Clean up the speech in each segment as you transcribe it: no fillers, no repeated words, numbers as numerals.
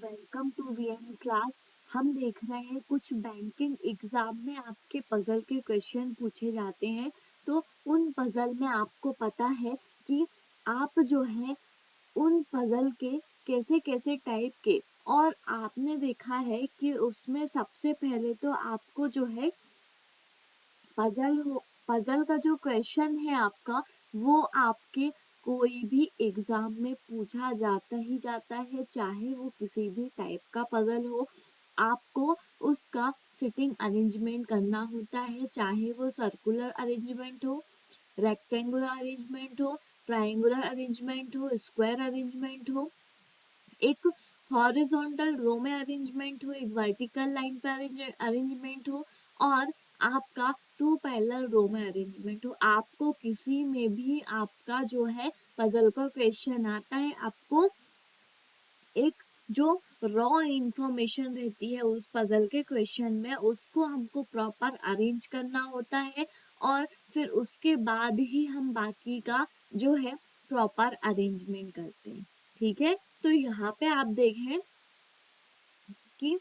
Welcome to VN class. हम देख रहे हैं कुछ बैंकिंग एग्जाम में आपके पजल के क्वेश्चन पूछे जाते हैं। तो उन पजल में आपको पता है कि आप जो है उन पजल के कैसे कैसे टाइप के, और आपने देखा है कि उसमें सबसे पहले तो आपको जो है पजल का जो क्वेश्चन है आपका, वो आपके कोई भी एग्जाम में पूछा जाता ही जाता है, चाहे वो किसी भी टाइप का पजल हो। आपको उसका सिटिंग अरेंजमेंट करना होता है, चाहे वो सर्कुलर अरेंजमेंट हो, रेक्टेंगुलर अरेंजमेंट हो, ट्राइंगुलर अरेंजमेंट हो, स्क्वायर अरेंजमेंट हो, एक हॉरिजॉन्टल रो में अरेंजमेंट हो, एक वर्टिकल लाइन पे अरेंजमेंट हो, और आपका टू पैरेलल रो में अरेंजमेंट हो। आपको किसी में भी आपका जो है पजल का क्वेश्चन आता है, आपको एक जो रॉ इंफॉर्मेशन रहती है उस पजल के क्वेश्चन में, उसको हमको प्रॉपर अरेंज करना होता है, और फिर उसके बाद ही हम बाकी का जो है प्रॉपर अरेंजमेंट करते हैं। ठीक है, तो यहाँ पे आप देखें कि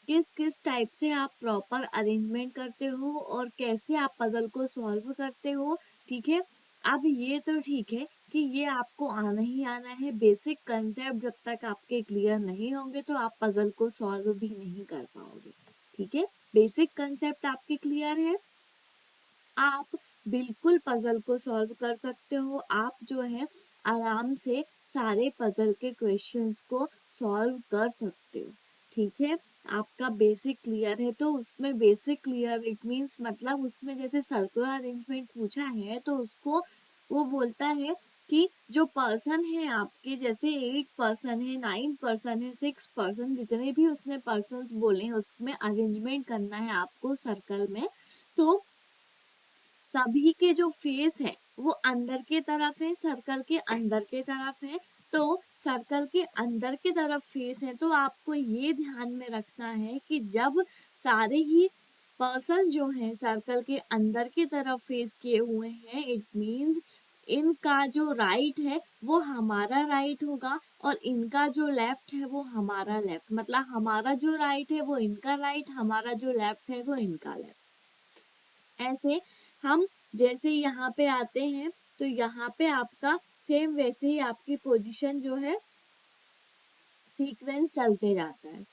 किस किस टाइप से आप प्रॉपर अरेंजमेंट करते हो और कैसे आप पजल को सॉल्व करते हो। ठीक है, अब ये तो ठीक है कि ये आपको आना ही आना है। बेसिक कंसेप्ट जब तक आपके क्लियर नहीं होंगे तो आप पजल को सॉल्व भी नहीं कर पाओगे। ठीक है, बेसिक कंसेप्ट आपके क्लियर है, आप बिल्कुल पजल को सॉल्व कर सकते हो। आप जो है आराम से सारे पजल के क्वेश्चंस को सॉल्व कर सकते हो। ठीक है, आपका बेसिक क्लियर है, तो उसमें बेसिक क्लियर इट मीन्स मतलब उसमें जैसे सर्कुलर अरेंजमेंट पूछा है तो उसको वो बोलता है कि जो पर्सन है आपके, जैसे 8 पर्सन है, 9 पर्सन है, 6 पर्सन, जितने भी उसने पर्सन बोले हैं उसमें अरेंजमेंट करना है आपको सर्कल में। तो सभी के जो फेस है वो अंदर के तरफ है, सर्कल के अंदर के तरफ है। तो सर्कल के अंदर के तरफ फेस है, तो आपको ये ध्यान में रखना है कि जब सारे ही पर्सन जो है सर्कल के अंदर की तरफ फेस किए हुए हैं, इट मीन्स इनका जो राइट है वो हमारा राइट होगा, और इनका जो लेफ्ट है वो हमारा लेफ्ट, मतलब हमारा जो राइट है वो इनका राइट, हमारा जो लेफ्ट है वो इनका लेफ्ट। ऐसे हम जैसे यहाँ पे आते हैं तो यहाँ पे आपका सेम वैसे ही आपकी पोजीशन जो है सीक्वेंस चलते जाता है।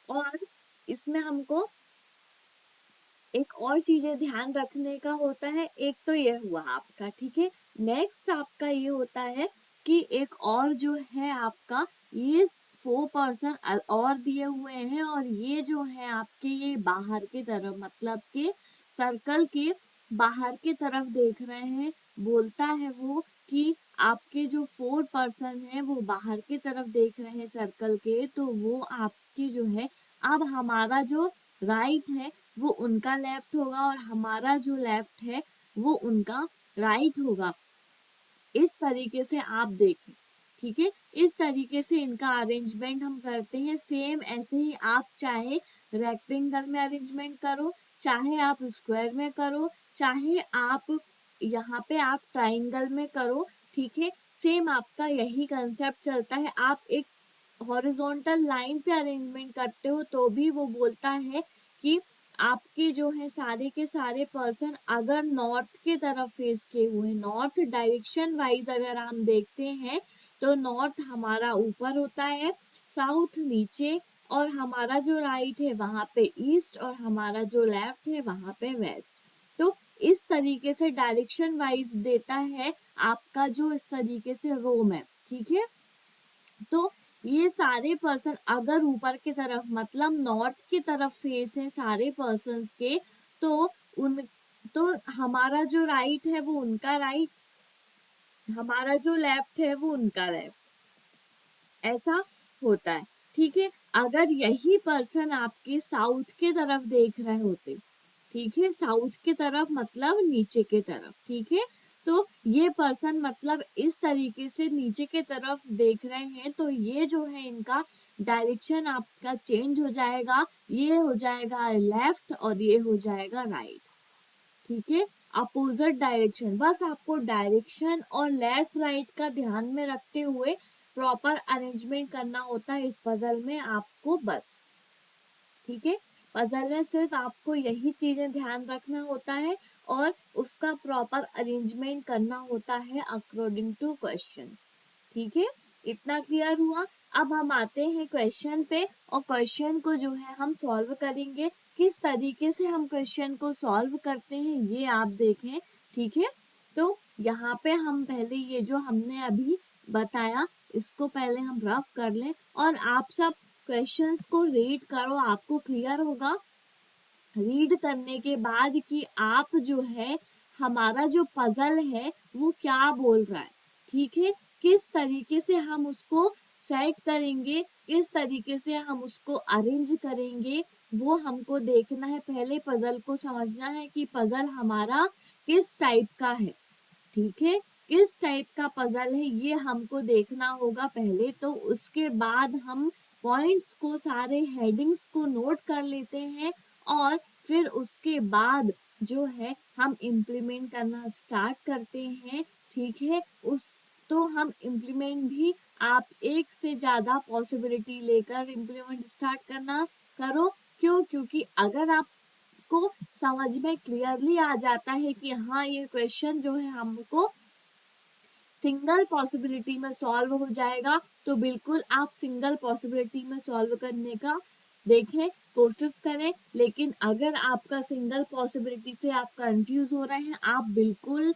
और इसमें हमको एक और चीजें ध्यान रखने का होता है। एक तो ये हुआ आपका, ठीक है। नेक्स्ट आपका ये होता है कि एक और जो है आपका ये 4% और दिए हुए हैं, और ये जो है आपके ये बाहर की तरफ, मतलब के सर्कल के बाहर की तरफ देख रहे हैं। बोलता है वो कि आपके जो 4% है वो बाहर की तरफ देख रहे हैं सर्कल के, तो वो आपकी जो है, अब हमारा जो राइट है वो उनका लेफ्ट होगा, और हमारा जो लेफ्ट है वो उनका राइट होगा। इस तरीके से आप देखें, ठीक है। इस तरीके से इनका अरेंजमेंट हम करते हैं। सेम ऐसे ही आप चाहे रेक्टेंगल में अरेंजमेंट करो, चाहे आप स्क्वायर में करो, चाहे आप यहाँ पे आप ट्राइंगल में करो, ठीक है। सेम आपका यही कंसेप्ट चलता है। आप एक हॉरिजॉन्टल लाइन पे अरेंजमेंट करते हो तो भी वो बोलता है कि आपके जो है सारे के सारे पर्सन अगर नॉर्थ के तरफ फेस किए हुए, नॉर्थ डायरेक्शन वाइज अगर हम देखते हैं तो नॉर्थ हमारा ऊपर होता है, साउथ नीचे, और हमारा जो राइट है वहां पे ईस्ट, और हमारा जो लेफ्ट है वहां पे वेस्ट। तो इस तरीके से डायरेक्शन वाइज देता है आपका जो इस तरीके से रो में, ठीक है। तो ये सारे पर्सन अगर ऊपर की तरफ मतलब नॉर्थ की तरफ फेस है सारे पर्सन्स के, तो उन तो हमारा जो राइट है वो उनका राइट, हमारा जो लेफ्ट है वो उनका लेफ्ट, ऐसा होता है। ठीक है, अगर यही पर्सन आपके साउथ के तरफ देख रहे होते, ठीक है, साउथ की तरफ मतलब नीचे की तरफ, ठीक है, तो ये पर्सन मतलब इस तरीके से नीचे की तरफ देख रहे हैं, तो ये जो है इनका डायरेक्शन आपका चेंज हो जाएगा, ये हो जाएगा लेफ्ट और ये हो जाएगा राइट। ठीक है, अपोजिट डायरेक्शन, बस आपको डायरेक्शन और लेफ्ट राइट का ध्यान में रखते हुए प्रॉपर अरेंजमेंट करना होता है इस पजल में आपको, बस। ठीक है, पजल में सिर्फ आपको यही चीजें ध्यान रखना होता है और उसका प्रॉपर अरेंजमेंट करना होता है अकॉर्डिंग टू क्वेश्चंस। ठीक है, इतना क्लियर हुआ। अब हम आते हैं क्वेश्चन पे और क्वेश्चन को जो है हम सॉल्व करेंगे। किस तरीके से हम क्वेश्चन को सॉल्व करते हैं ये आप देखें। ठीक है, तो यहाँ पे हम पहले ये जो हमने अभी बताया इसको पहले हम रफ कर लें और आप सब क्वेश्चंस को रीड करो, आपको क्लियर होगा रीड करने के बाद कि आप जो है हमारा जो पजल है वो क्या बोल रहा है। ठीक है, किस तरीके से हम उसको सेट करेंगे, किस तरीके से हम उसको अरेंज करेंगे, वो हमको देखना है। पहले पजल को समझना है कि पजल हमारा किस टाइप का है। ठीक है, किस टाइप का पजल है ये हमको देखना होगा पहले, तो उसके बाद हम पॉइंट्स को, सारे हेडिंग्स को नोट कर लेते हैं और फिर उसके बाद जो है हम इम्प्लीमेंट करना स्टार्ट करते हैं। ठीक है, उस तो हम इम्प्लीमेंट भी आप एक से ज्यादा पॉसिबिलिटी लेकर इम्प्लीमेंट स्टार्ट करना करो। क्यों? क्योंकि अगर आप को समझ में क्लियरली आ जाता है कि हाँ ये क्वेश्चन जो है हमको सिंगल पॉसिबिलिटी में सॉल्व हो जाएगा, तो बिल्कुल आप सिंगल पॉसिबिलिटी में सॉल्व करने का देखें, कोशिश करें। लेकिन अगर आपका सिंगल पॉसिबिलिटी से आप कंफ्यूज हो रहे हैं, आप बिल्कुल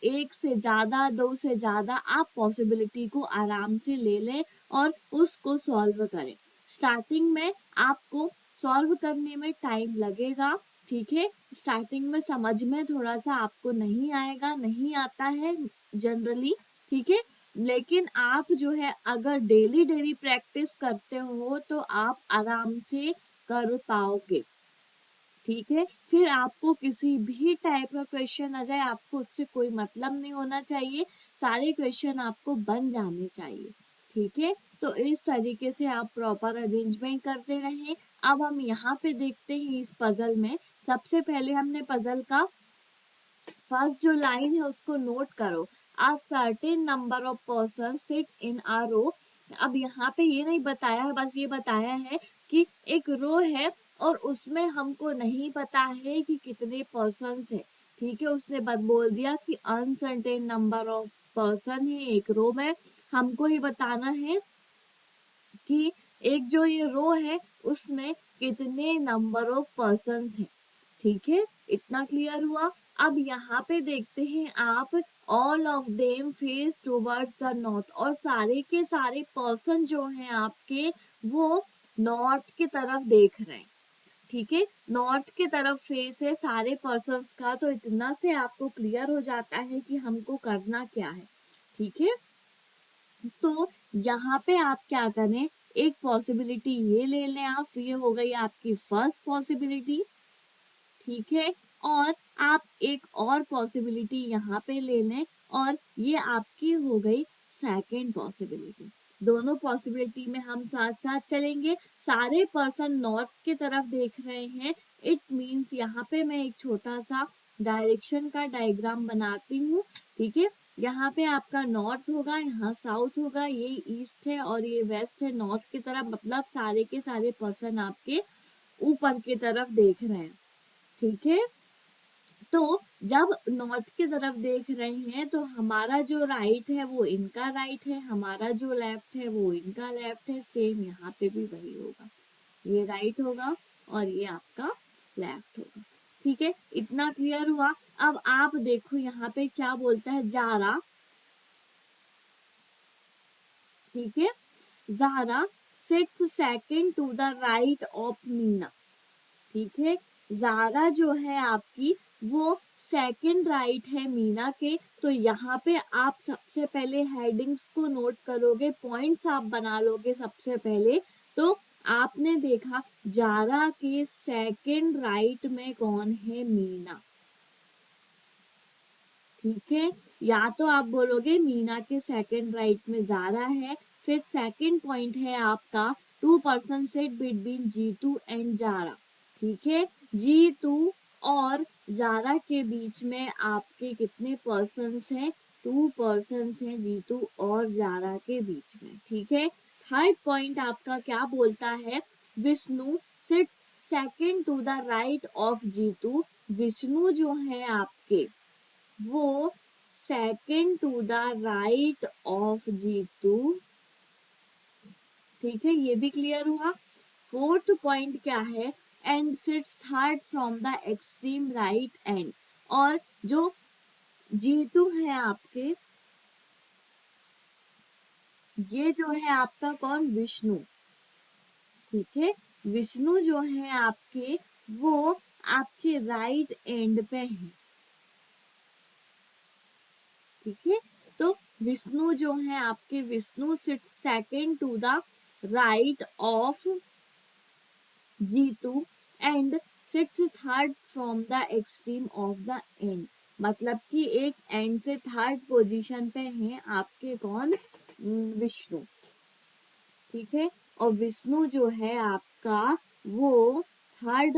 एक से ज्यादा आप पॉसिबिलिटी को आराम से ले लें और उसको सॉल्व करें। स्टार्टिंग में आपको सॉल्व करने में टाइम लगेगा। ठीक है, स्टार्टिंग में समझ में थोड़ा सा आपको नहीं आएगा, नहीं आता है जनरली। ठीक है, लेकिन आप जो है अगर डेली डेली प्रैक्टिस करते हो तो आप आराम से कर पाओगे। ठीक है, फिर आपको किसी भी टाइप का क्वेश्चन आ जाए, आपको उससे कोई मतलब नहीं होना चाहिए, सारे क्वेश्चन आपको बन जाने चाहिए। ठीक है, तो इस तरीके से आप प्रॉपर अरेंजमेंट करते रहें। अब हम यहाँ पे देखते हैं इस पजल में, सबसे पहले हमने पजल का फर्स्ट जो लाइन है उसको नोट करो। A certain number of persons sit in a row। अब यहाँ पे ये नहीं बताया है, बस ये बताया है कि एक रो है और उसमें हमको नहीं पता है कि कितने पर्सन्स है। ठीक है, उसने बस बोल दिया कि अनसर्टेन नंबर ऑफ पर्सन है एक रो में। हमको ये बताना है कि एक जो ये रो है उसमें कितने नंबर ऑफ पर्सन्स हैं। ठीक है, इतना क्लियर हुआ। अब यहाँ पे देखते हैं आप, all of them face towards the north, और सारे के सारे पर्सन जो हैं आपके वो नॉर्थ की तरफ देख रहे हैं। ठीक है, नॉर्थ की तरफ फेस है सारे पर्सन्स का, तो इतना से आपको क्लियर हो जाता है कि हमको करना क्या है। ठीक है, तो यहाँ पे आप क्या करें, एक पॉसिबिलिटी ये ले लें आप, ये हो गई आपकी फर्स्ट पॉसिबिलिटी। ठीक है, और आप एक और पॉसिबिलिटी यहाँ पे ले लें और ये आपकी हो गई सेकेंड पॉसिबिलिटी। दोनों पॉसिबिलिटी में हम साथ साथ चलेंगे। सारे पर्सन नॉर्थ की तरफ देख रहे हैं, इट मीन्स यहाँ पे मैं एक छोटा सा डायरेक्शन का डायग्राम बनाती हूँ। ठीक है, यहाँ पे आपका नॉर्थ होगा, यहाँ साउथ होगा, ये ईस्ट है और ये वेस्ट है। नॉर्थ की तरफ मतलब सारे के सारे पर्सन आपके ऊपर की तरफ देख रहे हैं। ठीक है, तो जब नॉर्थ की तरफ देख रहे हैं तो हमारा जो राइट है वो इनका राइट है, हमारा जो लेफ्ट है वो इनका लेफ्ट है। सेम यहाँ पे भी वही होगा, ये राइट होगा और ये आपका लेफ्ट होगा। ठीक है, इतना क्लियर हुआ। अब आप देखो यहाँ पे क्या बोलता है, जारा। ठीक है, Zara sits second to the right of Meena. ठीक है, जारा जो है आपकी वो सेकंड राइट है मीना के। तो यहाँ पे आप सबसे पहले हेडिंग्स को नोट करोगे, पॉइंट्स आप बना लोगे सबसे पहले। तो आपने देखा जारा के सेकंड राइट में कौन है, मीना। ठीक है, या तो आप बोलोगे मीना के सेकंड राइट में जारा है। फिर सेकंड पॉइंट है आपका, 2 person set between Jitu and Zara. ठीक है, जीतू और जारा के बीच में आपके कितने पर्सन्स हैं? 2 पर्सन्स हैं जीतू और जारा के बीच में। ठीक है, थर्ड पॉइंट आपका क्या बोलता है? Vishnu sits second to the right of Jitu. Vishnu जो है आपके वो second to the right of Jitu. ठीक है, ये भी क्लियर हुआ। फोर्थ पॉइंट क्या है? And sits third from the extreme right and. और जो जीतू है आपके, ये जो है आपका कौन? विष्णु। ठीक है, विष्णु जो है आपके वो आपके राइट एंड पे है। ठीक है, तो विष्णु जो है आपके, Vishnu sit second to the right of Jitu and sits third from the extreme of the end. मतलब कि एक एंड से थर्ड पोजीशन पे हैं आपके कौन? विष्णु। ठीक है, और विष्णु जो है आपका वो थर्ड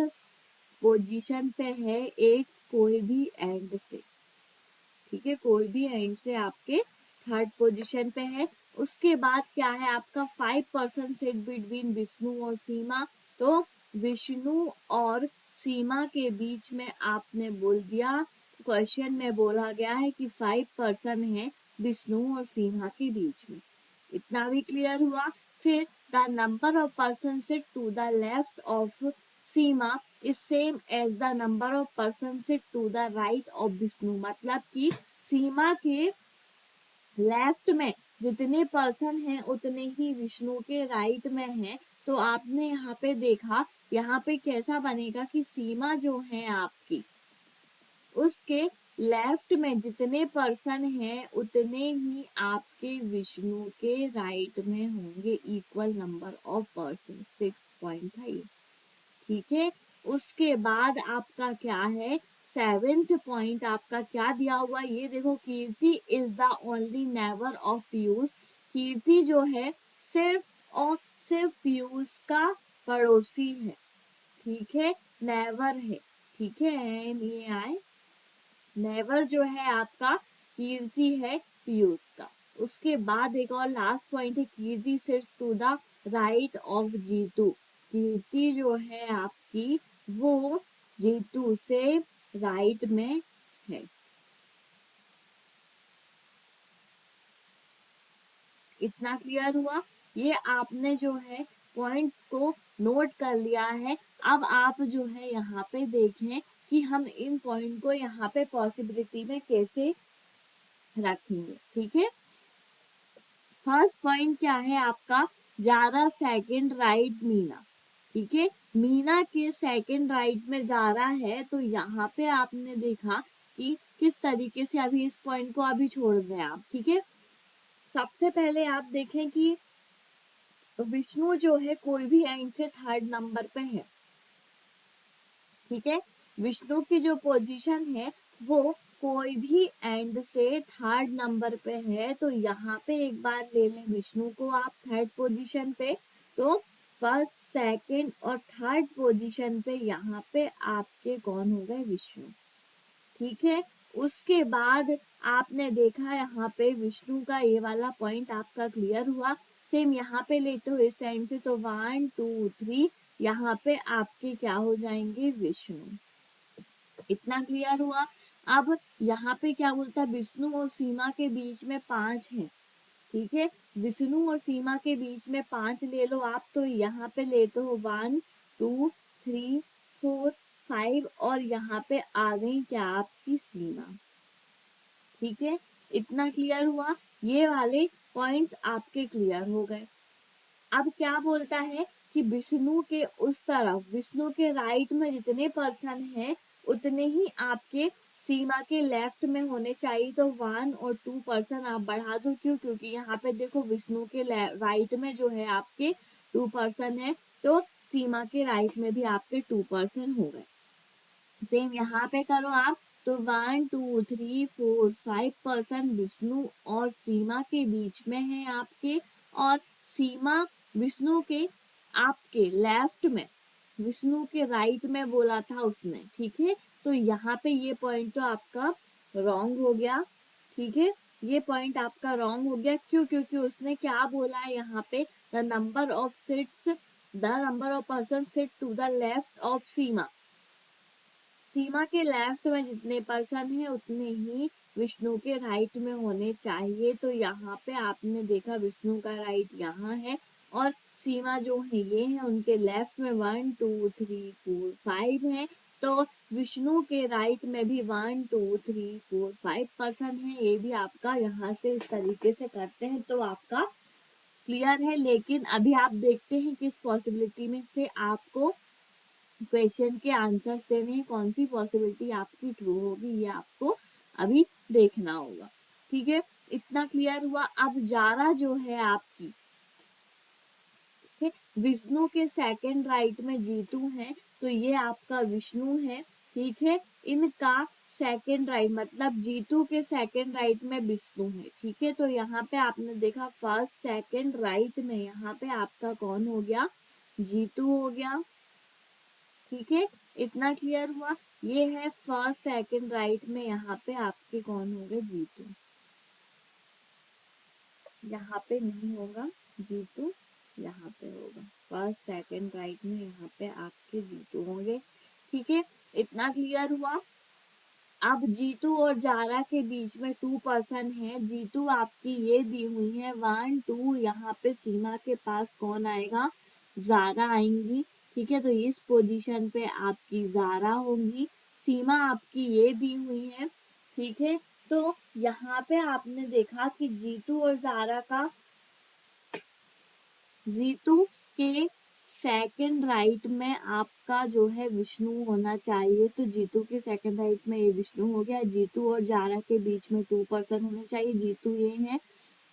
पोजीशन पे है एक कोई भी एंड से। ठीक है, कोई भी एंड से आपके थर्ड पोजीशन पे है। उसके बाद क्या है आपका? 5% सेट बिटवीन विष्णु और सीमा। तो विष्णु और सीमा के बीच में आपने बोल दिया, क्वेश्चन में बोला गया है कि 5% है विष्णु और सीमा के बीच में। इतना भी क्लियर हुआ। फिर the number of person sit to the left of Seema is same as the number of person sit to the right of Vishnu. मतलब कि सीमा के लेफ्ट में जितने पर्सन हैं उतने ही विष्णु के राइट में हैं। तो आपने यहाँ पे देखा, यहाँ पे कैसा बनेगा कि सीमा जो है आपकी, उसके लेफ्ट में जितने पर्सन हैं उतने ही आपके विष्णु के राइट में होंगे। Equal number of person 6 point था ये। ठीक है, उसके बाद आपका क्या है? सेवेंथ पॉइंट आपका क्या दिया हुआ? ये देखो, Kirti is the only nephew of Piyush. Kirti जो है सिर्फ और सिर्फ पीयूष का पड़ोसी है। ठीक है, नेवर है। ठीक है, ये आए नेवर जो है आपका कीर्ति है पीयूष का। उसके बाद एक और लास्ट पॉइंट है, Kirti sits to the right of Jitu. Kirti जो है आपकी वो जीतू से राइट में है। इतना क्लियर हुआ। ये आपने जो है पॉइंट्स को नोट कर लिया है। अब आप जो है यहाँ पे देखें कि हम इन पॉइंट को यहाँ पे पॉसिबिलिटी में कैसे रखेंगे। ठीक है, फर्स्ट पॉइंट क्या है आपका? Zara second right Meena. ठीक है, मीना के सेकंड राइट में जारा है। तो यहाँ पे आपने देखा कि किस तरीके से अभी इस पॉइंट को अभी छोड़ दें आप। ठीक है, सबसे पहले आप देखें कि विष्णु जो है कोई भी एंड से थर्ड नंबर पे है। ठीक है, विष्णु की जो पोजीशन है वो कोई भी एंड से थर्ड नंबर पे है। तो यहाँ पे एक बार ले लें विष्णु को आप थर्ड पोजीशन पे। तो फर्स्ट सेकंड और थर्ड पोजीशन पे यहाँ पे आपके कौन हो गए? विष्णु। ठीक है, उसके बाद आपने देखा यहाँ पे विष्णु का ये वाला पॉइंट आपका क्लियर हुआ। सेम यहाँ पे लेते हो इस एंड से, तो 1 2 3 यहाँ पे आपके क्या हो जाएंगे? विष्णु। इतना क्लियर हुआ। अब यहाँ पे क्या बोलता है? विष्णु और सीमा के बीच में 5 है। ठीक है, विष्णु और सीमा के बीच में 5 ले लो आप। तो यहाँ पे लेते हो 1 2 3 4 5 और यहाँ पे आ गई क्या? आपकी सीमा। ठीक है, इतना क्लियर हुआ। ये वाले पॉइंट्स आपके क्लियर हो गए। अब क्या बोलता है कि विष्णु के उस तरफ, विष्णु के राइट में जितने पर्सन हैं उतने ही आपके सीमा के लेफ्ट में होने चाहिए। तो 1 और 2 पर्सन आप बढ़ा दो। क्यों? क्योंकि यहाँ पे देखो विष्णु के राइट में जो है आपके 2 पर्सन है, तो सीमा के राइट में भी आपके 2 पर्सन हो गए। सेम यहाँ पे करो आप। तो 1 2 3 4 5 पर्सन विष्णु और सीमा के बीच में है आपके। और सीमा विष्णु के आपके लेफ्ट में विष्णु के राइट में बोला था उसने, ठीक है। तो यहाँ पे ये पॉइंट तो आपका रॉन्ग हो गया, ठीक है। ये पॉइंट आपका रॉन्ग हो गया, क्यों? क्योंकि उसने क्या बोला है यहाँ पे, the number of seats, the number of person sit to the left of Seema. Seema के लेफ्ट में जितने पर्सन है उतने ही विष्णु के राइट में होने चाहिए। तो यहाँ पे आपने देखा विष्णु का राइट यहाँ है और सीमा जो है ये है, उनके लेफ्ट में 1 2 3 4 5 है। तो विष्णु के राइट में भी 1 2 3 4 5 पर्सन है। ये भी आपका यहाँ से इस तरीके से करते हैं तो आपका क्लियर है। लेकिन अभी आप देखते हैं किस पॉसिबिलिटी में से आपको क्वेश्चन के आंसर्स देने हैं, कौन सी पॉसिबिलिटी आपकी ट्रू होगी, ये आपको अभी देखना होगा, ठीक है। इतना क्लियर हुआ। अब जारा जो है आपकी, ठीक है, विष्णु के सेकंड राइट में जीतू है, तो ये आपका विष्णु है, ठीक है। इनका सेकंड राइट मतलब जीतू के सेकंड राइट में विष्णु है, ठीक है। तो यहाँ पे आपने देखा फर्स्ट सेकंड राइट में यहाँ पे आपका कौन हो गया, जीतू हो गया, ठीक है। इतना क्लियर हुआ। ये है फर्स्ट सेकंड राइट में यहाँ पे आपके कौन होंगे, जीतू। यहाँ पे नहीं होगा जीतू, यहाँ पे होगा फर्स्ट सेकंड राइट में, यहाँ पे आपके जीतू होंगे, ठीक है। इतना क्लियर हुआ। अब जीतू और जारा के बीच में 2 पर्सन है। जीतू आपकी ये दी हुई है 1 2, यहाँ पे सीमा के पास कौन आएगा, जारा आएंगी, ठीक है। तो इस पोजीशन पे आपकी जारा होंगी। सीमा आपकी ये दी हुई है, ठीक है। तो यहाँ पे आपने देखा कि जीतू और जारा का, जीतू के सेकंड राइट में आपका जो है विष्णु होना चाहिए। तो जीतू के सेकंड राइट में ये विष्णु हो गया। जीतू और जारा के बीच में 2 पर्सन होने चाहिए। जीतू ये है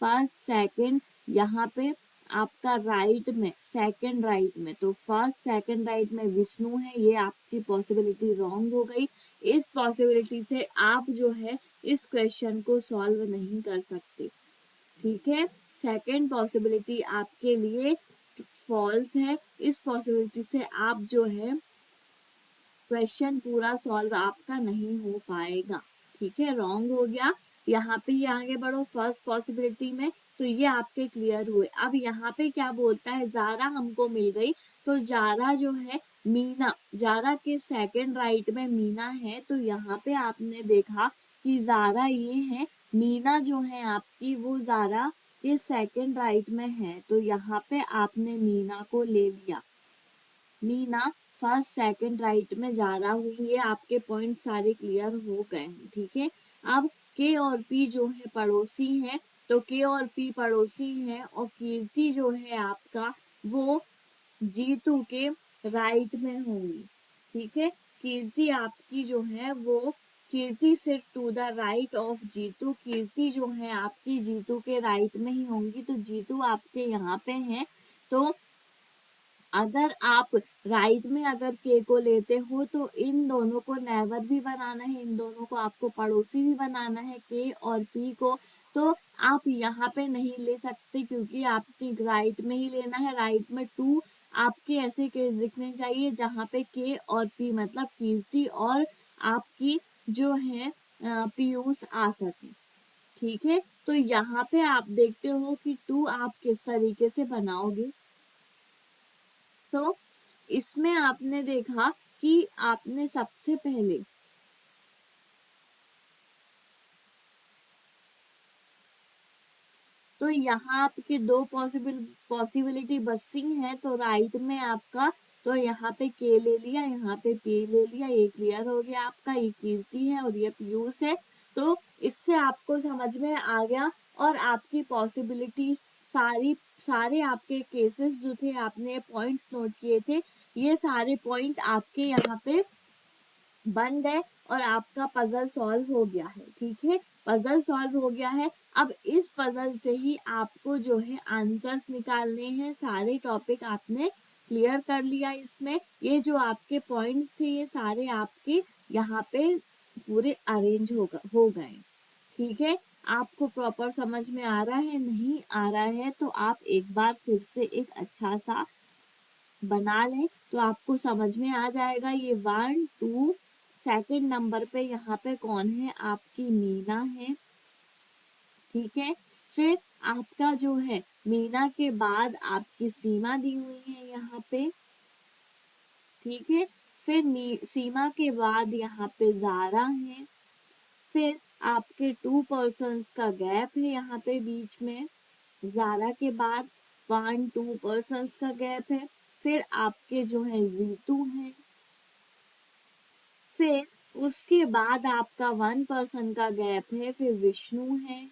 फर्स्ट सेकंड, यहाँ पे आपका राइट में सेकंड राइट में, तो फर्स्ट सेकंड राइट में विष्णु है। ये आपकी पॉसिबिलिटी रॉन्ग हो गई। इस पॉसिबिलिटी से आप जो है इस क्वेश्चन को सॉल्व नहीं कर सकते, ठीक है। सेकंड पॉसिबिलिटी आपके लिए फॉल्स है। इस पॉसिबिलिटी से आप जो है क्वेश्चन पूरा सॉल्व आपका नहीं हो पाएगा, ठीक है, रॉन्ग हो गया। यहाँ पे ये आगे बढ़ो फर्स्ट पॉसिबिलिटी में, तो ये आपके क्लियर हुए। अब यहाँ पे क्या बोलता है, जारा हमको मिल गई। तो जारा जो है मीना, जारा के सेकंड राइट में मीना है। तो यहाँ पे आपने देखा कि जारा ये है, मीना जो है आपकी वो जारा के सेकंड राइट में है। तो यहाँ पे आपने मीना को ले लिया। मीना फर्स्ट सेकंड राइट में जारा हुई। ये आपके पॉइंट सारे क्लियर हो गए हैं, ठीक है। अब के और पी जो है पड़ोसी हैं, तो के और पी पड़ोसी हैं और कीर्ति जो है आपका वो जीतू के राइट में होंगी, ठीक है। कीर्ति आपकी जो है वो, कीर्ति सिर्फ to the right of Jitu, Kirti जो है आपकी जीतू के राइट में ही होंगी। तो जीतू आपके यहाँ पे हैं। तो अगर आप राइट में अगर के को लेते हो तो इन दोनों को नेबर भी बनाना है, इन दोनों को आपको पड़ोसी भी बनाना है, के और पी को। तो आप यहाँ पे नहीं ले सकते क्योंकि आपके राइट में ही लेना है। राइट में 2 आपके ऐसे केस दिखने चाहिए जहाँ पे के और पी मतलब कीर्ति और आपकी जो है पीयूष आ सके, ठीक है। तो यहाँ पे आप देखते हो कि 2 आप किस तरीके से बनाओगे। तो इसमें आपने देखा कि आपने सबसे पहले तो यहाँ आपके 2 पॉसिबिलिटी बचती हैं। तो राइट में आपका, तो यहाँ पे के ले लिया, यहाँ पे पी ले लिया, ये क्लियर हो गया आपका। ये कीर्ति है और ये पीयूष है। तो इससे आपको समझ में आ गया और आपकी पॉसिबिलिटी सारे आपके केसेस जो थे, आपने पॉइंट्स नोट किए थे, ये सारे पॉइंट आपके यहाँ पे बन गए और आपका पजल सॉल्व हो गया है, ठीक है। पजल सॉल्व हो गया है। अब इस पजल से ही आपको जो है आंसर्स निकालने हैं। सारे टॉपिक आपने क्लियर कर लिया। इसमें ये जो आपके पॉइंट्स थे ये सारे आपके यहाँ पे पूरे अरेंज हो गए, ठीक है। आपको प्रॉपर समझ में आ रहा है, नहीं आ रहा है तो आप एक बार फिर से एक अच्छा सा बना लें तो आपको समझ में आ जाएगा। ये 1 2 सेकंड नंबर पे यहाँ पे कौन है, आपकी मीना है। ठीक है, फिर आपका जो है मीना के बाद आपकी सीमा दी हुई है यहाँ पे। ठीक है, फिर सीमा के बाद यहाँ पे जारा है। फिर आपके 2 पर्सन्स का गैप है यहाँ पे बीच में, जारा के बाद 1 2 पर्सन्स का गैप है। फिर आपके जो है जीतू हैं। फिर उसके बाद आपका 1 पर्सन का गैप है, फिर विष्णु है।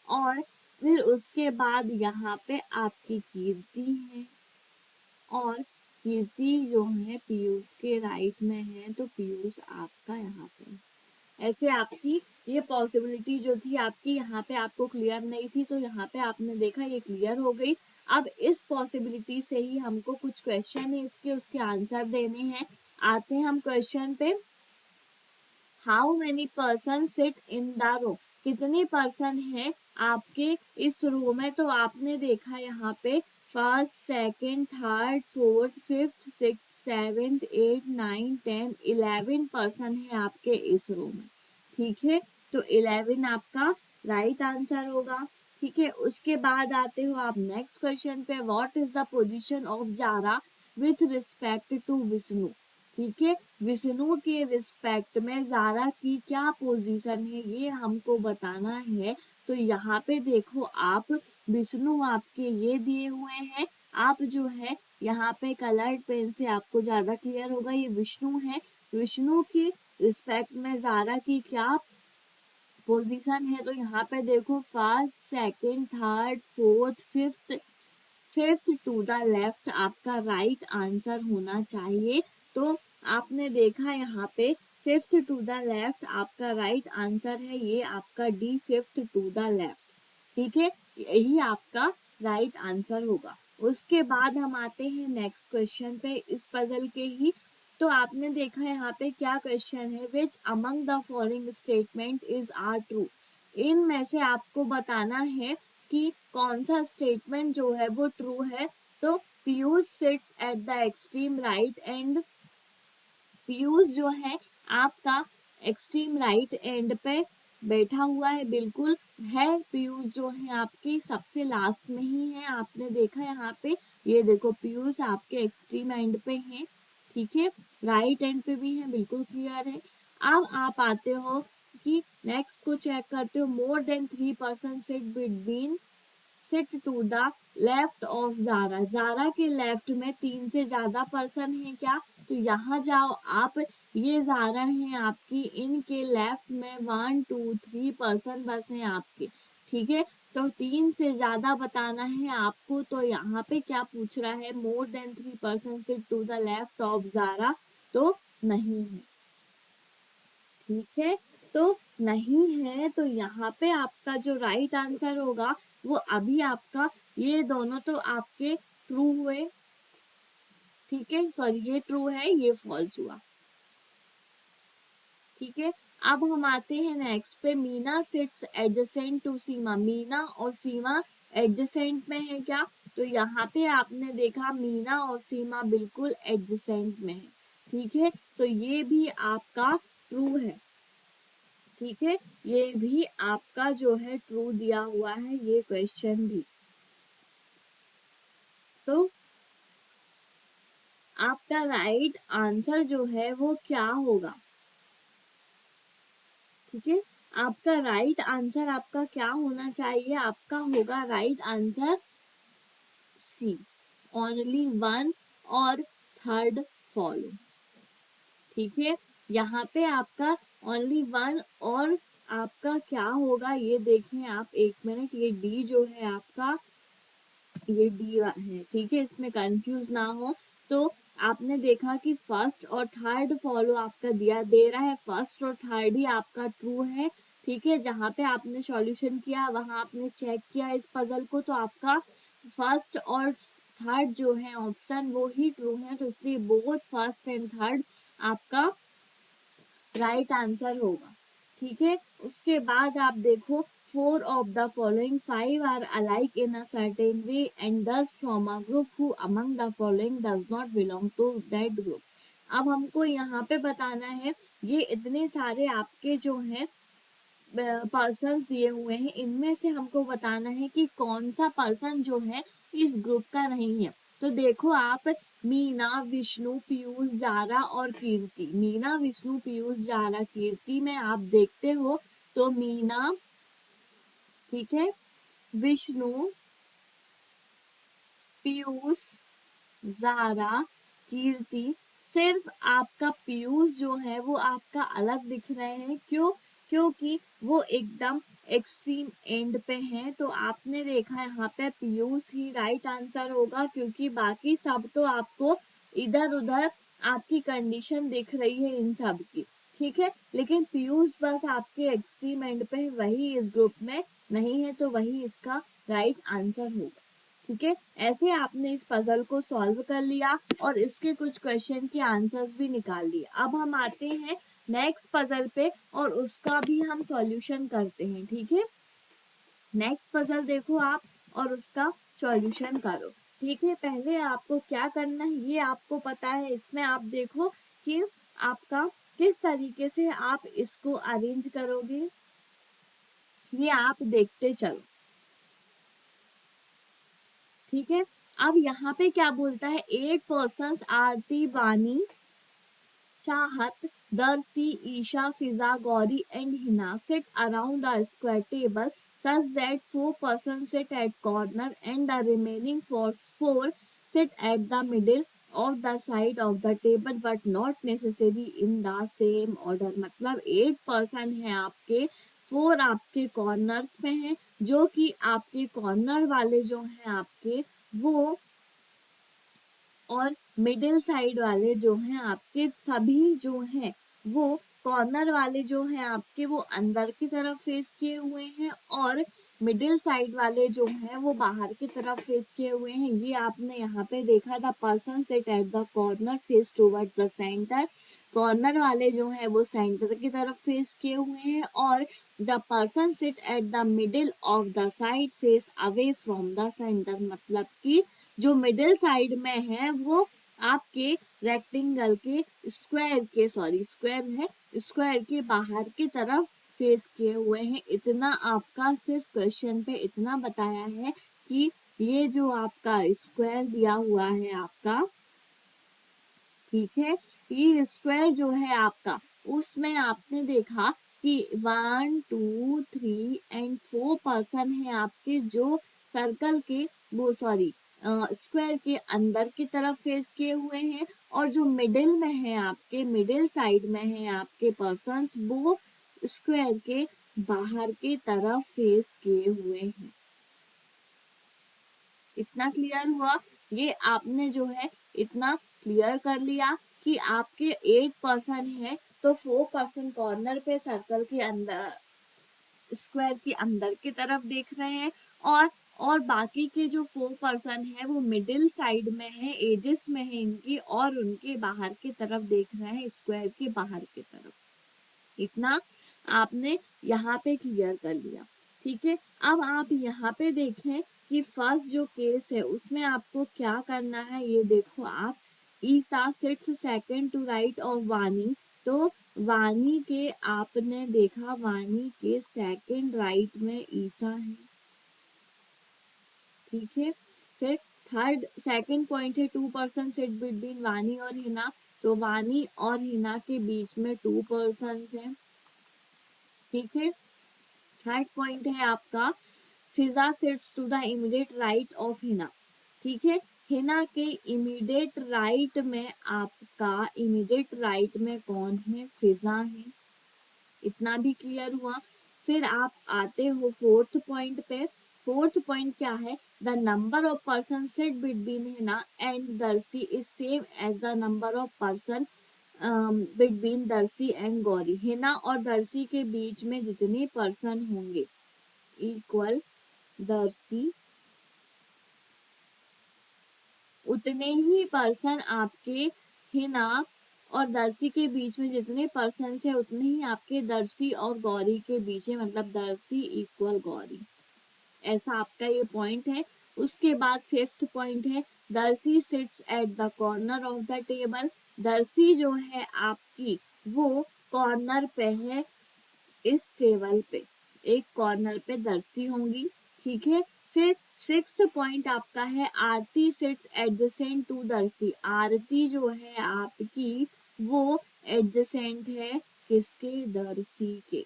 और फिर उसके बाद यहाँ पे आपकी कीर्ति है। और कीर्ति जो है पीयूष के राइट में है, तो पीयूष आपका यहाँ पे। ऐसे आपकी ये पॉसिबिलिटी जो थी आपकी यहाँ पे आपको क्लियर नहीं थी, तो यहाँ पे आपने देखा ये क्लियर हो गई। अब इस पॉसिबिलिटी से ही हमको कुछ क्वेश्चन है इसके, उसके आंसर देने हैं। आते हैं हम क्वेश्चन पे। How many person sit in the row, कितने पर्सन है आपके इस रो में। तो आपने देखा यहाँ पे first second third fourth fifth six seventh 8 9 10 11 person है आपके इस रो में। ठीक है, तो 11 आपका राइट आंसर होगा। ठीक है, उसके बाद आते हो आप नेक्स्ट क्वेश्चन पे। What is the position of Zara with respect to Vishnu. ठीक है, विष्णु के रिस्पेक्ट में जारा की क्या पोजीशन है ये हमको बताना है। तो यहाँ पे देखो आप, विष्णु आपके ये दिए हुए हैं। आप जो है यहाँ पे कलर्ड पेन से आपको ज्यादा क्लियर होगा, ये विष्णु है। विष्णु के रिस्पेक्ट में जारा की क्या पोजीशन है। तो यहाँ पे देखो first second third fourth fifth, fifth to the left आपका राइट आंसर होना चाहिए। तो आपने देखा यहाँ पे फिफ्थ टू द लेफ्ट आपका राइट आंसर है, ये आपका D fifth to the left. ठीक है, यही आपका राइट आंसर होगा। उसके बाद हम आते हैं नेक्स्ट क्वेश्चन पे इस पजल के ही। तो आपने देखा यहाँ पे क्या क्वेश्चन है, which among the following statement is are true. इनमें से आपको बताना है कि कौन सा स्टेटमेंट जो है वो ट्रू है। तो Piyush seats at the extreme right and, Piyush जो है आपका एक्सट्रीम राइट एंड पे बैठा हुआ है, बिल्कुल है। पीयूष जो है आपकी सबसे लास्ट में ही है। आपने देखा यहाँ पे, ये देखो पीयूष आपके एक्सट्रीम एंड पे है। ठीक है, राइट एंड पे भी है, बिल्कुल क्लियर है। अब आप आते हो कि नेक्स्ट को चेक करते हो। More than 3 person sit between sit to the left of Zara, Zara के लेफ्ट में 3 से ज्यादा पर्सन है क्या। तो यहाँ जाओ आप, ये जारा है आपकी, इनके लेफ्ट में 1 2 3 पर्सन बस हैं आपके। ठीक है, तो 3 से ज्यादा बताना है आपको। तो यहाँ पे क्या पूछ रहा है, more than 3 person sit to the left of Zara, तो नहीं है। ठीक है, तो नहीं है, तो यहाँ पे आपका जो राइट आंसर होगा वो अभी आपका, ये दोनों तो आपके ट्रू हुए। ठीक है, सॉरी ये ट्रू है, ये फॉल्स हुआ। ठीक है, अब हम आते हैं नेक्स्ट पे। मीना सिट्स एडजेसेंट टू सीमा, मीना और सीमा एडजेसेंट में है क्या। तो यहाँ पे आपने देखा मीना और सीमा बिल्कुल एडजेसेंट में है। ठीक है, तो ये भी आपका ट्रू है। ठीक है, ये भी आपका जो है ट्रू दिया हुआ है, ये क्वेश्चन भी। तो आपका राइट आंसर जो है वो क्या होगा। ठीक है, आपका राइट आंसर आपका क्या होना चाहिए, आपका होगा राइट आंसर सी, ओनली 1 और थर्ड फॉलो। ठीक है, यहाँ पे आपका ओनली 1 और आपका क्या होगा ये देखें आप, 1 मिनट। ये डी जो है आपका, ये डी है। ठीक है, इसमें कंफ्यूज ना हो। तो आपने देखा कि फर्स्ट और थर्ड फॉलो आपका दिया दे रहा है, फर्स्ट और थर्ड ही आपका ट्रू है। ठीक है, जहाँ पे आपने सॉल्यूशन किया वहां आपने चेक किया इस पजल को, तो आपका फर्स्ट और थर्ड जो है ऑप्शन वो ही ट्रू है। तो इसलिए बोथ फर्स्ट एंड थर्ड आपका राइट आंसर होगा। ठीक है, उसके बाद आप देखो four of the following five are alike in a certain way and thus from a group who among the following does not belong to that group. अब हमको यहाँ पे बताना है ये इतने सारे आपके जो हैं पर्सन्स दिए हुए हैं इनमें से हमको बताना है कि कौन सा पर्सन जो है इस ग्रुप का नहीं है। तो देखो आप मीना, विष्णु, पीयूष, जारा और कीर्ति। मीना, विष्णु, पीयूष, जारा, कीर्ति में आप देखते हो तो मीना, ठीक है, विष्णु, पीयूष, जारा, कीर्ति, सिर्फ आपका पीयूष जो है वो आपका अलग दिख रहे हैं। क्यों? क्योंकि वो एकदम एक्सट्रीम एंड पे हैं। तो आपने देखा यहाँ पे पीयूष ही राइट आंसर होगा क्योंकि बाकी सब तो आपको इधर उधर आपकी कंडीशन दिख रही है इन सब की, ठीक है, लेकिन पीयूष बस आपके एक्सट्रीम एंड पे है, वही इस ग्रुप में नहीं है, तो वही इसका राइट आंसर होगा। ठीक है, ऐसे आपने इस पजल को सॉल्व कर लिया और इसके कुछ क्वेश्चन के आंसर्स भी निकाल लिए। अब हम आते हैं नेक्स्ट पजल पे और उसका भी हम सॉल्यूशन करते हैं। ठीक है, नेक्स्ट पजल देखो आप और उसका सॉल्यूशन करो। ठीक है, पहले आपको क्या करना है ये आपको पता है। इसमें आप देखो कि आपका किस तरीके से आप इसको अरेंज करोगे, ये आप देखते चलो। ठीक है, अब यहाँ पे क्या बोलता है, 8 persons Aarti, Vani, Chahat, Darshi, Isha, Fiza, Gauri and Hina sit around a square table such that 4 persons sit at corner and the remaining four sit at the middle of the side of the table but not necessarily in the same order। मतलब 8 person है आपके, 4 आपके corners पे हैं, जो कि आपके corner वाले जो हैं आपके वो और मिडिल साइड वाले जो हैं आपके सभी जो हैं वो कॉर्नर वाले जो हैं आपके वो अंदर की तरफ फेस किए हुए हैं और मिडिल साइड वाले जो हैं वो बाहर की तरफ फेस किए हुए हैं। ये आपने यहाँ पे देखा था, person sit at the corner face towards the centre. Corner वाले जो हैं वो सेंटर की तरफ फेस किए हुए हैं और the person sit at the middle of the side face away from the centre. मतलब कि जो मिडिल साइड में है वो आपके रेक्टेंगल के स्क्वायर है, स्क्वायर के बाहर की तरफ फेस किए हुए हैं। इतना आपका सिर्फ क्वेश्चन पे इतना बताया है कि ये जो आपका स्क्वायर दिया हुआ है आपका, ठीक है, ये स्क्वायर जो है आपका उसमें आपने देखा कि 1 2 3 एंड 4 पर्सन है आपके जो सर्कल के वो स्क्वायर के अंदर की तरफ फेस किए हुए हैं और जो मिडिल में है आपके मिडिल साइड में है आपके पर्सन्स वो स्क्वायर के बाहर की तरफ फेस किए हुए हैं। इतना क्लियर हुआ? ये आपने जो है इतना क्लियर कर लिया कि आपके 8 पर्सन है तो 4 पर्सन कॉर्नर पे सर्कल के अंदर स्क्वायर के अंदर की तरफ देख रहे हैं और बाकी के जो 4 पर्सन है वो मिडिल साइड में है, एजेस में है इनकी और उनके बाहर की तरफ देख रहे हैं, स्क्वायर के बाहर की तरफ। इतना आपने यहाँ पे क्लियर कर लिया। ठीक है, अब आप यहाँ पे देखें कि फर्स्ट जो केस है उसमें आपको क्या करना है, ये देखो आप, Isha sits second to right of Vani. तो वानी के आपने देखा वानी के सेकंड राइट में ईसा है। ठीक है, फिर थर्ड सेकंड पॉइंट है 2 पर्सन सिट बिटवीन वानी और हिना। तो वानी और हिना के बीच में 2 पर्सन हैं। ठीक है, थर्ड पॉइंट है आपका Fiza sits to the immediate right of Hina. ठीक है, हिना के इमीडिएट राइट में आपका इमीडिएट राइट में कौन है, फिजा है। इतना भी क्लियर हुआ? फिर आप आते हो फोर्थ पॉइंट पे। फोर्थ पॉइंट क्या है, the number of person sit between Hina and Darshi is same as the number of person between Darshi and Gauri. Hina और दर्शी के बीच में जितने पर्सन होंगे इक्वल दर्शी उतने ही पर्सन आपके हिना और दर्शी के बीच में जितने पर्सन है उतने ही आपके दर्शी और गौरी के बीच है, मतलब दर्शी इक्वल गौरी, ऐसा आपका ये पॉइंट है। उसके बाद फिफ्थ पॉइंट है दर्शी seats at the corner of the table. दर्शी जो है आपकी वो कॉर्नर पे है, इस टेबल पे एक कॉर्नर पे दर्शी होंगी, ठीक है। फिर सिक्स्थ पॉइंट आपका है आरती सिट्स एडजेसेंट टू दर्शी। आरती जो है आपकी वो एडजेसेंट है किसके, दर्शी के।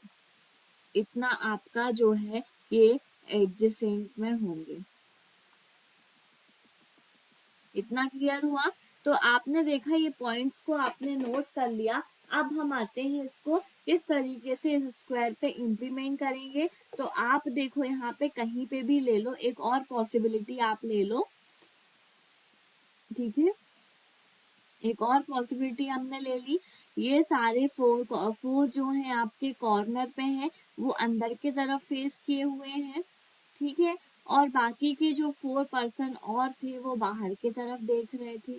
इतना आपका जो है ये एडजेसेंट में होंगे। इतना क्लियर हुआ? तो आपने देखा ये पॉइंट्स को आपने नोट कर लिया। अब हम आते हैं इसको किस तरीके से इस स्क्वायर पे इम्प्लीमेंट करेंगे। तो आप देखो यहाँ पे कहीं पे भी ले लो, एक और पॉसिबिलिटी आप ले लो, ठीक है। एक और पॉसिबिलिटी हमने ले ली, ये सारे फोर जो हैं आपके कॉर्नर पे हैं वो अंदर की तरफ फेस किए हुए हैं, ठीक है। और बाकी के जो 4 पर्सन और थे वो बाहर की तरफ देख रहे थे।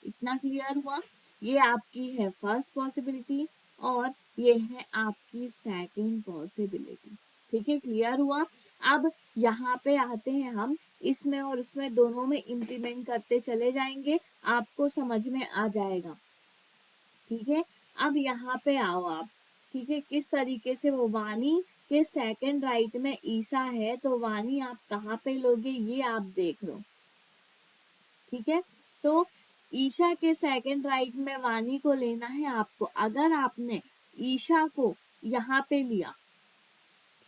इतना क्लियर हुआ? ये आपकी है फर्स्ट पॉसिबिलिटी और ये है आपकी सेकंड पॉसिबिलिटी, ठीक है। क्लियर हुआ? अब यहाँ पे आते हैं हम, इसमें और इसमें दोनों में इम्प्लीमेंट करते चले जाएंगे, आपको समझ में आ जाएगा, ठीक है। अब यहाँ पे आओ आप, ठीक है। किस तरीके से वो वाणी के सेकंड राइट में ईसा है, तो वाणी आप कहाँ पे लोगे ये आप देख लो, ठीक है। तो ईशा के सेकंड राइट में वाणी को लेना है आपको। अगर आपने ईशा को यहाँ पे लिया,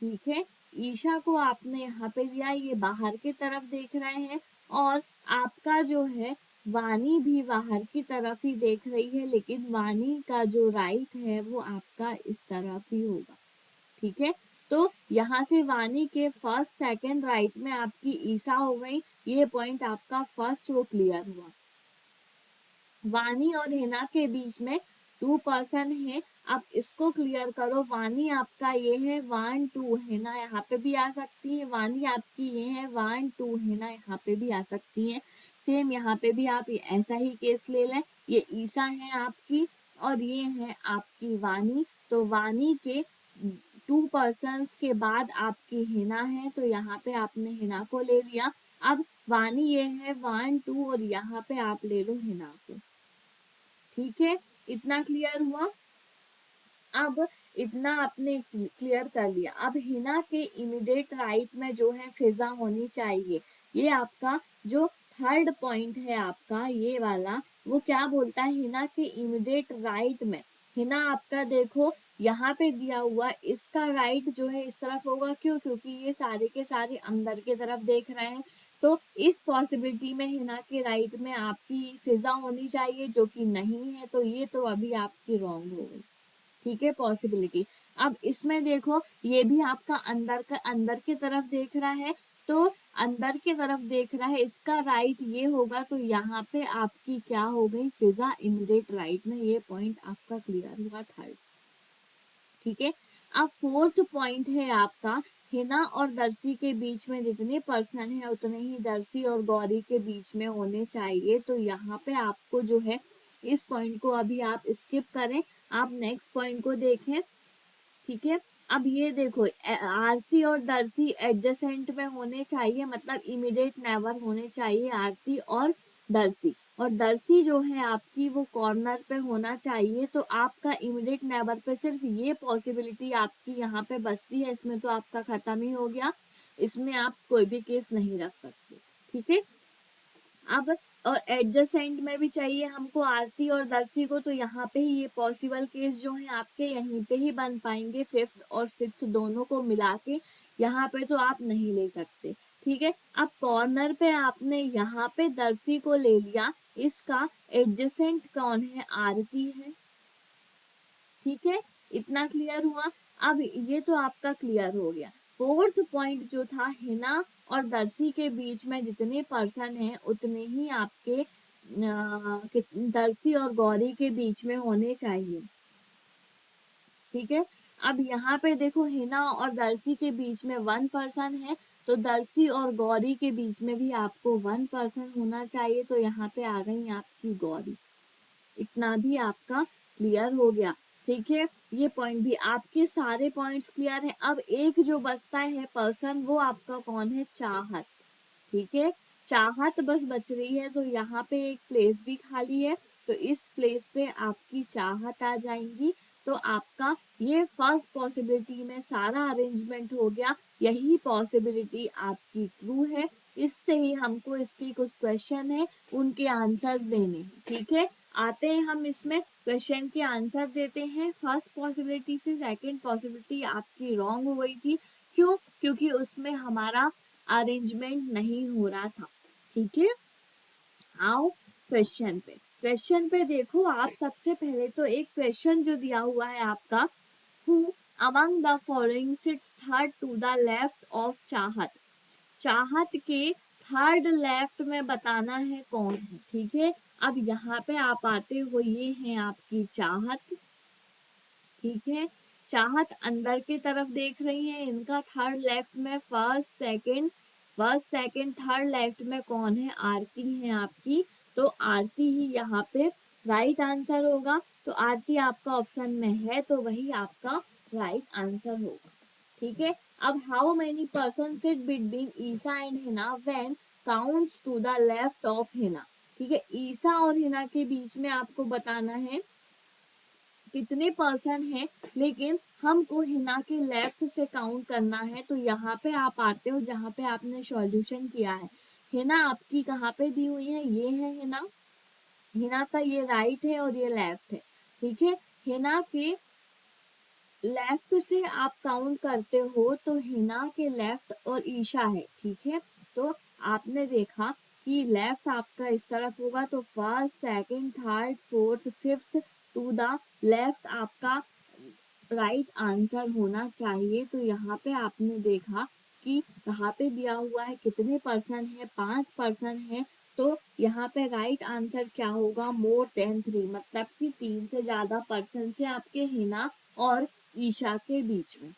ठीक है, ईशा को आपने यहाँ पे लिया, ये बाहर की तरफ देख रहे हैं और आपका जो है वाणी भी बाहर की तरफ ही देख रही है, लेकिन वाणी का जो राइट है वो आपका इस तरफ ही होगा, ठीक है। तो यहाँ से वाणी के फर्स्ट सेकंड राइट में आपकी ईसा हो गई, ये पॉइंट आपका फर्स्ट वो क्लियर हुआ। वाणी और हिना के बीच में 2 पर्सन है, आप इसको क्लियर करो। वाणी आपका ये है 1 2, हिना यहाँ पे भी आ सकती है। वाणी आपकी ये है 1 2, हिना यहाँ पे भी आ सकती है। सेम यहाँ पे भी आप ऐसा ही केस ले लें, ये ईसा है आपकी और ये है आपकी वाणी। तो वाणी के 2 पर्सन के बाद आपकी हिना है, तो यहाँ पे आपने हिना को ले लिया। अब वाणी ये है 1 2 और यहाँ पे आप ले लो हिना को, ठीक है। इतना क्लियर हुआ? अब इतना आपने क्लियर कर लिया। अब हिना के इमीडिएट राइट में जो है फिजा होनी चाहिए। ये आपका जो थर्ड पॉइंट है आपका ये वाला, वो क्या बोलता है, हिना के इमीडिएट राइट में। हिना आपका देखो यहाँ पे दिया हुआ, इसका राइट जो है इस तरफ होगा, क्यों, क्योंकि ये सारे के सारे अंदर की तरफ देख रहे हैं। तो इस पॉसिबिलिटी में हिना के राइट में आपकी फिजा होनी चाहिए, जो कि नहीं है, तो ये तो अभी आपकी रॉन्ग हो गई, ठीक है, पॉसिबिलिटी। अब इसमें देखो ये भी आपका अंदर की तरफ देख रहा है, तो अंदर की तरफ देख रहा है, इसका राइट ये होगा, तो यहाँ पे आपकी क्या हो गई, फिजा इमीडिएट राइट में। ये पॉइंट आपका क्लियर हुआ थर्ड, ठीक है। अब फोर्थ पॉइंट है आपका हिना और दर्शी के बीच में जितने पर्सन है उतने ही दर्शी और गौरी के बीच में होने चाहिए। तो यहाँ पे आपको जो है इस पॉइंट को अभी आप स्किप करें, आप नेक्स्ट पॉइंट को देखें, ठीक है। अब ये देखो आरती और दर्शी एडजेसेंट में होने चाहिए, मतलब इमीडिएट नेवर होने चाहिए आरती और दर्शी। और दर्शी जो है आपकी वो कॉर्नर पे होना चाहिए, तो आपका इमीडिएट नेबर पे सिर्फ ये पॉसिबिलिटी आपकी यहाँ पे बचती है। इसमें तो आपका खत्म ही हो गया, इसमें आप कोई भी केस नहीं रख सकते, ठीक है। अब और एडजेसेंट में भी चाहिए हमको आरती और दर्शी को, तो यहाँ पे ही ये पॉसिबल केस जो है आपके यहीं पे ही बन पाएंगे, फिफ्थ और सिक्स दोनों को मिला के। यहाँ पे तो आप नहीं ले सकते, ठीक है। अब कॉर्नर पे आपने यहाँ पे दर्शी को ले लिया, इसका एडजेसेंट कौन है, आरती है, ठीक है। इतना क्लियर हुआ? अब ये तो आपका क्लियर हो गया। फोर्थ पॉइंट जो था हिना और दर्शी के बीच में जितने पर्सन हैं उतने ही आपके दर्शी और गौरी के बीच में होने चाहिए, ठीक है। अब यहाँ पे देखो हिना और दर्शी के बीच में 1 पर्सन है, तो दर्शी और गौरी के बीच में भी आपको 1 पर्सन होना चाहिए, तो यहाँ पे आ गई आपकी गौरी, इतना भी आपका क्लियर हो गया। ठीक है, ये पॉइंट भी आपके सारे पॉइंट्स क्लियर हैं। अब एक जो बचता है पर्सन, वो आपका कौन है? चाहत। ठीक है, चाहत बस बच रही है, तो यहाँ पे एक प्लेस भी खाली है, तो इस प्लेस पे आपकी चाहत आ जाएंगी। तो आपका ये फर्स्ट पॉसिबिलिटी में सारा अरेंजमेंट हो गया, यही पॉसिबिलिटी आपकी ट्रू है। इससे ही हमको इसके कुछ क्वेश्चन है, उनके आंसर्स देने हैं। ठीक है, आते हैं हम इसमें क्वेश्चन के आंसर देते हैं। फर्स्ट पॉसिबिलिटी से सेकंड पॉसिबिलिटी आपकी रॉन्ग हो गई थी। क्यों? क्योंकि उसमें हमारा अरेंजमेंट नहीं हो रहा था। ठीक है, आओ क्वेश्चन पे। क्वेश्चन पे देखो आप, सबसे पहले तो एक क्वेश्चन जो दिया हुआ है आपका, who among the following sits third to the left of Chahat. Chahat के थर्ड लेफ्ट में बताना है कौन है। ठीक है, अब यहाँ पे आप आते हो, ये है आपकी चाहत। ठीक है, चाहत अंदर की तरफ देख रही है, इनका थर्ड लेफ्ट में फर्स्ट सेकंड थर्ड लेफ्ट में कौन है? आरती है आपकी। तो आरती ही यहाँ पे राइट आंसर होगा। तो आरती आपका ऑप्शन में है, तो वही आपका राइट आंसर होगा। ठीक है, अब how many person sit between Isa and Hina when counts to the left of Hina. ठीक है, ईसा और हिना के बीच में आपको बताना है कितने पर्सन है, लेकिन हमको हिना के लेफ्ट से काउंट करना है। तो यहाँ पे आप आते हो जहाँ पे आपने सॉल्यूशन किया है। हिना आपकी कहाँ पे दी हुई है? ये है हिना। हिना का ये राइट है और ये लेफ्ट है। ठीक है, हिना के लेफ्ट से आप काउंट करते हो तो हिना के लेफ्ट और ईशा है। ठीक है, तो आपने देखा कि लेफ्ट आपका इस तरफ होगा, तो first second third fourth fifth to the left आपका राइट आंसर होना चाहिए। तो यहाँ पे आपने देखा कि कहाँ पे दिया हुआ है, कितने पर्सन है? 5 पर्सन है। तो यहाँ पे राइट आंसर क्या होगा? मोर देन 3, मतलब कि 3 से ज्यादा पर्सन से आपके हिना और ईशा के बीच में।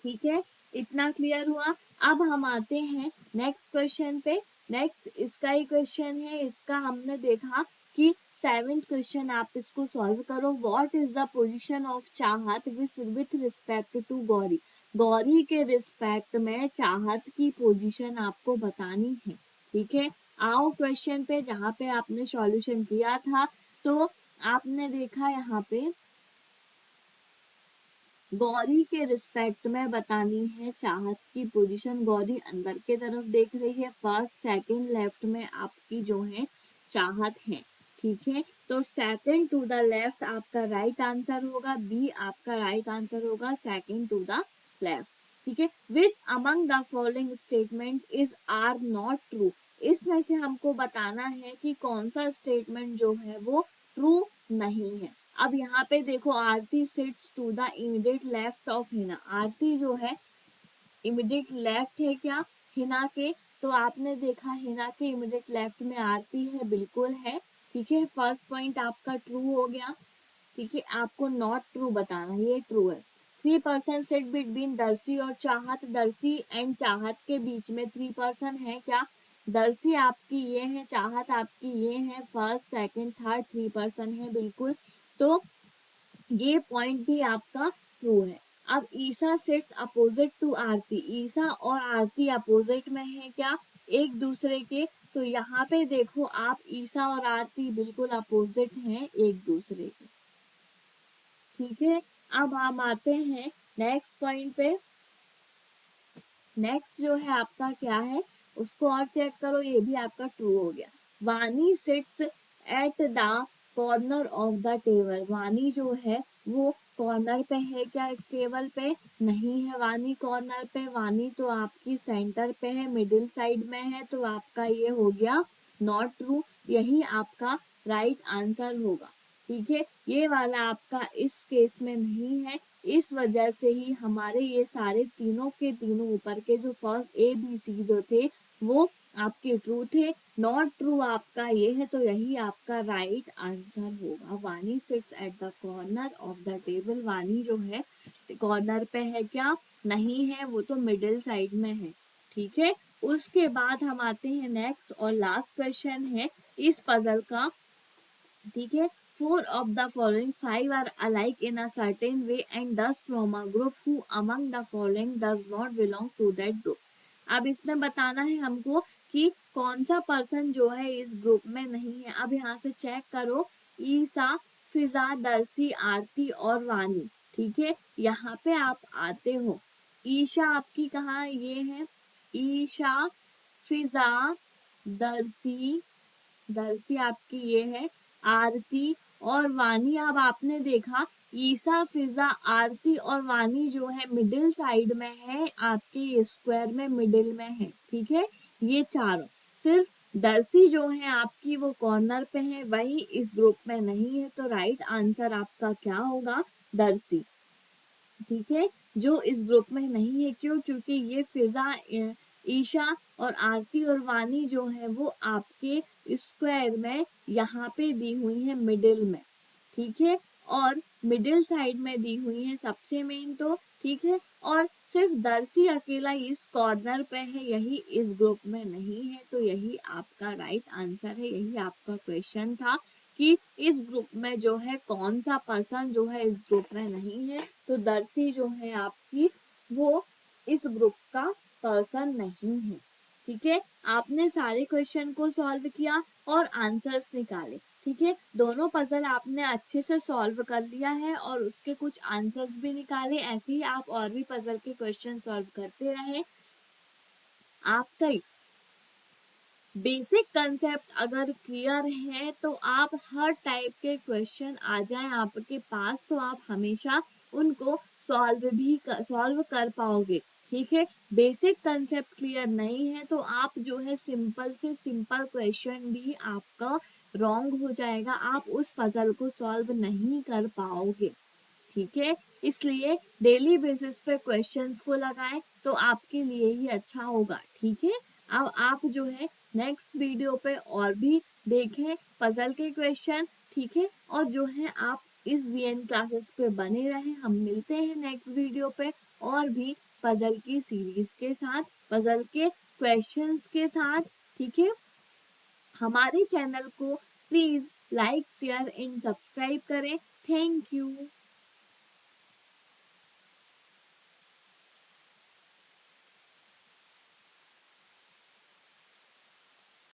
ठीक है, इतना क्लियर हुआ। अब हम आते हैं नेक्स्ट क्वेश्चन पे। नेक्स्ट इसका ही क्वेश्चन है, इसका हमने देखा कि 7th क्वेश्चन आप इसको सॉल्व करो। What is the position of Chahat with respect to Gauri. Gauri के रिस्पेक्ट में चाहत की पोजीशन आपको बतानी है। ठीक है, आओ क्वेश्चन पे, जहाँ पे आपने सॉल्यूशन किया था। तो आपने देखा यहाँ पे गौरी के रिस्पेक्ट में बतानी है चाहत की पोजीशन। गौरी अंदर के तरफ देख रही है, फर्स्ट सेकंड लेफ्ट में आपकी जो है चाहत है। ठीक है, तो सेकंड टू द लेफ्ट आपका राइट आंसर होगा, बी आपका राइट आंसर होगा, सेकंड टू द लेफ्ट। ठीक है, which among the following statement is are not true. इसमें से हमको बताना है कि कौन सा स्टेटमेंट जो है वो ट्रू नहीं है। अब यहाँ पे देखो, Aarti sits to the immediate left of Hina. Aarti जो है इमीडिएट लेफ्ट है क्या हिना के? तो आपने देखा हिना के इमीडिएट लेफ्ट में आरती है, बिल्कुल है। ठीक है, फर्स्ट पॉइंट आपका ट्रू हो गया। ठीक है, आपको नॉट ट्रू बताना, ये ट्रू है। 3 पर्सन सेट बिटवीन दर्शी और चाहत। दर्शी एंड चाहत के बीच में 3 पर्सन है क्या? दर्शी आपकी ये है, चाहत आपकी ये है, फर्स्ट सेकंड थर्ड 3 पर्सन है, बिल्कुल। तो ये पॉइंट भी आपका ट्रू है। अब ईसा सिट्स अपोजिट टू आरती। ईसा और आरती अपोजिट में है क्या एक दूसरे के? तो यहाँ पे देखो आप, ईसा और आरती बिल्कुल अपोजिट हैं एक दूसरे के। ठीक है, अब हम आते हैं नेक्स्ट पॉइंट पे। नेक्स्ट जो है आपका क्या है, उसको और चेक करो, ये भी आपका ट्रू हो गया। वानी seats at the corner of the table. वानी जो है वो कॉर्नर पे है क्या इस टेबल पे? नहीं है वानी कॉर्नर पे। वानी तो आपकी सेंटर पे है, मिडिल साइड में है। तो आपका ये हो गया नॉट ट्रू, यही आपका राइट आंसर होगा। ठीक है, ये वाला आपका इस केस में नहीं है। इस वजह से ही हमारे ये सारे तीनों के तीनों ऊपर के जो फर्स्ट ए बी सी जो थे वो आपके ट्रू थे। नॉट ट्रू आपका ये है, तो यही आपका राइट आंसर होगा। वानी seats at the corner of the table. वानी जो है कॉर्नर पे है क्या? नहीं है, वो तो मिडिल साइड में है। ठीक है, उसके बाद हम आते हैं नेक्स्ट और लास्ट क्वेश्चन है इस पजल का। ठीक है। 4 of the following 5 are alike in a certain way and thus from a group who among the following does not belong to that group। अब इसमें बताना है हमको कि कौन सा पर्सन जो है इस ग्रुप में नहीं है। अब यहाँ से चेक करो, ईसा, फिजा, दर्शी, आरती और वानी। ठीक है, यहाँ पे आप आते हो, ईशा आपकी कहाँ ये है, ईशा, फिजा, दर्शी, दर्शी आपकी ये है, आरती और वानी। अब आपने देखा ईसा, फिजा, आरती और वानी जो है मिडिल साइड में है, आपके स्क्वायर में मिडिल में है। ठीक है, ये चारों। सिर्फ दर्शी जो है आपकी वो कॉर्नर पे है, वही इस ग्रुप में नहीं है। तो राइट आंसर आपका क्या होगा, दर्शी। ठीक है, जो इस ग्रुप में नहीं है। क्यों? क्योंकि ये फिजा, ईशा और आरती और वानी जो है वो आपके स्क्वायर में यहाँ पे दी हुई है मिडिल में। ठीक है, और मिडिल साइड में दी हुई है सबसे मेन तो। ठीक है, और सिर्फ दर्शी अकेला इस कॉर्नर पे है, यही इस ग्रुप में नहीं है। तो यही आपका राइट आंसर है, यही आपका क्वेश्चन था कि इस ग्रुप में जो है कौन सा पर्सन जो है इस ग्रुप में नहीं है। तो दर्शी जो है आपकी वो इस ग्रुप का पर्सन नहीं है। ठीक है, आपने सारे क्वेश्चन को सॉल्व किया और आंसर्स निकाले। ठीक है, दोनों पजल आपने अच्छे से सॉल्व कर लिया है और उसके कुछ आंसर्स भी निकाले। ऐसे ही आप और भी पजल के क्वेश्चन सॉल्व करते रहे। आपका बेसिक कंसेप्ट अगर क्लियर है तो आप हर टाइप के क्वेश्चन आ जाए आपके पास तो आप हमेशा उनको सॉल्व कर पाओगे। ठीक है, बेसिक कंसेप्ट क्लियर नहीं है तो आप जो है सिंपल से सिंपल क्वेश्चन भी आपका रॉन्ग हो जाएगा, आप उस पजल को सॉल्व नहीं कर पाओगे। ठीक है, इसलिए डेली बेसिस पे क्वेश्चंस को लगाएं तो आपके लिए ही अच्छा होगा। ठीक है, अब आप जो है नेक्स्ट वीडियो पे और भी देखें पजल के क्वेश्चन। ठीक है, और जो है आप इस वीएन क्लासेस पे बने रहें। हम मिलते हैं नेक्स्ट वीडियो पे और भी पजल की सीरीज के साथ, पजल के क्वेश्चंस के साथ। ठीक है, हमारे चैनल को please like, share and subscribe करें। Thank you.